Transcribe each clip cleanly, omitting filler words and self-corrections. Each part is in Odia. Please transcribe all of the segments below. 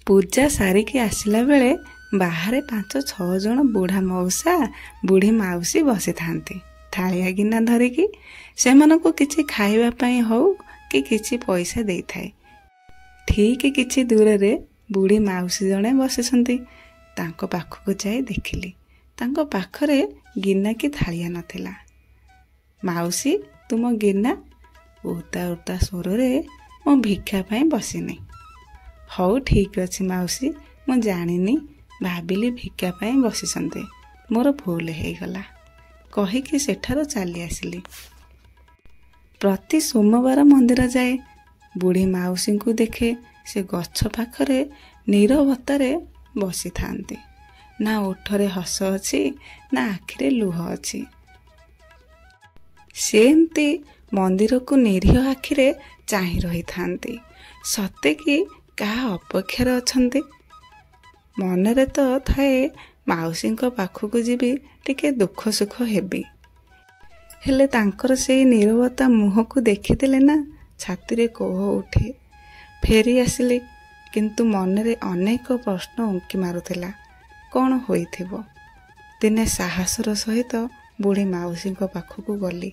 ପୂଜା ସାରିକି ଆସିଲା ବେଳେ ବାହାରେ 5-6 ଜଣ ବୁଢ଼ା ମଉସା ବୁଢ଼ୀ ମାଉସୀ ବସିଥାନ୍ତି ଥାଳିଆ ଗିନା ଧରିକି। ସେମାନଙ୍କୁ କିଛି ଖାଇବା ପାଇଁ ହଉ କି କିଛି ପଇସା ଦେଇଥାଏ। ଠିକ୍ କିଛି ଦୂରରେ ବୁଢ଼ୀ ମାଉସୀ ଜଣେ ବସିଛନ୍ତି। ତାଙ୍କ ପାଖକୁ ଯାଇ ଦେଖିଲି ତାଙ୍କ ପାଖରେ ଗିନା କି ଥାଳିଆ ନଥିଲା। ମାଉସୀ, ତୁମ ଗିନା? ଉଦା ଉଦା ସ୍ୱରରେ ମୁଁ ଭିକ୍ଷା ପାଇଁ ବସିନି। ହଉ ଠିକ୍ ଅଛି ମାଉସୀ, ମୁଁ ଜାଣିନି, ଭାବିଲି ଭିକ୍ଷା ପାଇଁ ବସିଛନ୍ତି, ମୋର ଭୁଲ ହେଇଗଲା କହିକି ସେଠାରୁ ଚାଲି ଆସିଲି। ପ୍ରତି ସୋମବାର ମନ୍ଦିର ଯାଏ। ବୁଢ଼ୀ ମାଉସୀଙ୍କୁ ଦେଖେ ସେ ଗଛ ପାଖରେ ନୀରବତାରେ ବସିଥାନ୍ତି। ନା ଓଠରେ ହସ ଅଛି ନା ଆଖିରେ ଲୁହ ଅଛି। ସେ ଏମିତି ମନ୍ଦିରକୁ ନିରୀହ ଆଖିରେ ଚାହିଁ ରହିଥାନ୍ତି, ସତେ କି କାହା ଅପେକ୍ଷାରେ ଅଛନ୍ତି। ମନରେ ତ ଥାଏ ମାଉସୀଙ୍କ ପାଖକୁ ଯିବି, ଟିକେ ଦୁଃଖ ସୁଖ ହେବି। ହେଲେ ତାଙ୍କର ସେଇ ନୀରବତା ମୁହଁକୁ ଦେଖିଦେଲେ ନା ଛାତିରେ କୋହ ଉଠେ। ଫେରି ଆସିଲି, କିନ୍ତୁ ମନରେ ଅନେକ ପ୍ରଶ୍ନ ଉଙ୍କି ମାରୁଥିଲା। କ'ଣ ହୋଇଥିବ? ଦିନେ ସାହସର ସହିତ ବୁଢ଼ୀ ମାଉସୀଙ୍କ ପାଖକୁ ଗଲି।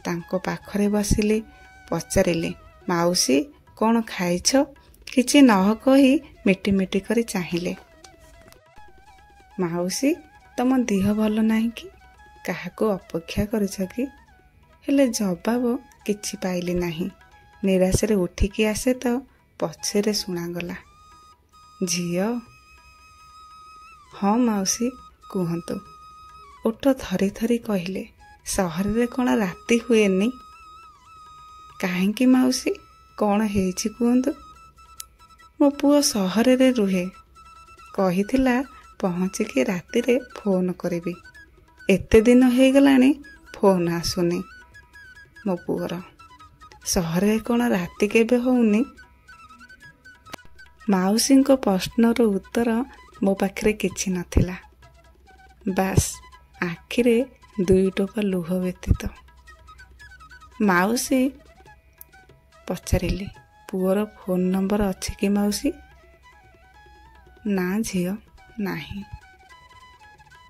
ତାଙ୍କ ପାଖରେ ବସିଲି, ପଚାରିଲି, ମାଉସୀ କ'ଣ ଖାଇଛ? କିଛି ନ କହି ମିଟି ମିଟି କରି ଚାହିଁଲେ। ମାଉସୀ, ତମ ଦେହ ଭଲ ନାହିଁ କି? କାହାକୁ ଅପେକ୍ଷା କରିଛ କି? ହେଲେ ଜବାବ କିଛି ପାଇଲି ନାହିଁ। ନିରାଶରେ ଉଠିକି ଆସେ ତ ପଛରେ ଶୁଣାଗଲା, ଝିଅ? ହଁ ମାଉସୀ, କୁହନ୍ତୁ। ଓଠ ଥରି ଥରି କହିଲେ, ସହରରେ କ'ଣ ରାତି ହୁଏନି? କାହିଁକି ମାଉସୀ, କ'ଣ ହେଇଛି କୁହନ୍ତୁ? ମୋ ପୁଅ ସହରରେ ରୁହେ, କହିଥିଲା ପହଞ୍ଚିକି ରାତିରେ ଫୋନ କରିବି। ଏତେ ଦିନ ହେଇଗଲାଣି ଫୋନ ଆସୁନି ମୋ ପୁଅର। ସହରରେ କ'ଣ ରାତି କେବେ ହଉନି? ମାଉସୀଙ୍କ ପ୍ରଶ୍ନର ଉତ୍ତର ମୋ ପାଖରେ କିଛି ନଥିଲା। ବାସ୍ ଆଖିରେ 2 ଟୋପା ଲୁହ ବ୍ୟତୀତ। ମାଉସୀ ପଚାରିଲି, ପୁଅର ଫୋନ୍ ନମ୍ବର ଅଛି କି ମାଉସୀ? ନା ଝିଅ, ନାହିଁ।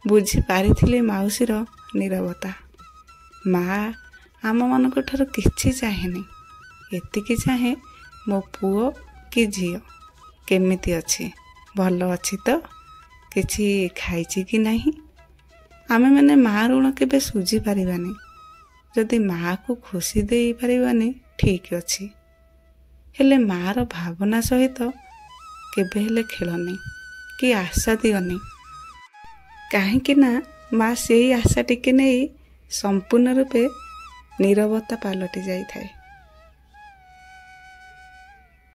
ବୁଝିପାରିଥିଲି ମାଉସୀର ନୀରବତା। ମା ଆମମାନଙ୍କ ଠାରୁ କିଛି ଚାହେଁନି, ଏତିକି ଚାହେଁ ମୋ ପୁଅ କି ଝିଅ କେମିତି ଅଛି, ଭଲ ଅଛି ତ, କିଛି ଖାଇଛି କି ନାହିଁ। ଆମେମାନେ ମା ଋଣ କେବେ ଶୁଝି ପାରିବାନି। ଯଦି ମାଆକୁ ଖୁସି ଦେଇପାରିବାନି ଠିକ୍ ଅଛି, ହେଲେ ମାଆର ଭାବନା ସହିତ କେବେ ହେଲେ ଖେଳନି କି ଆଶା ଦିଅନି। କାହିଁକି ନା ମା ସେଇ ଆଶା ଟିକେ ନେଇ ସମ୍ପୂର୍ଣ୍ଣ ରୂପେ ନୀରବତା ପାଲଟି ଯାଇଥାଏ।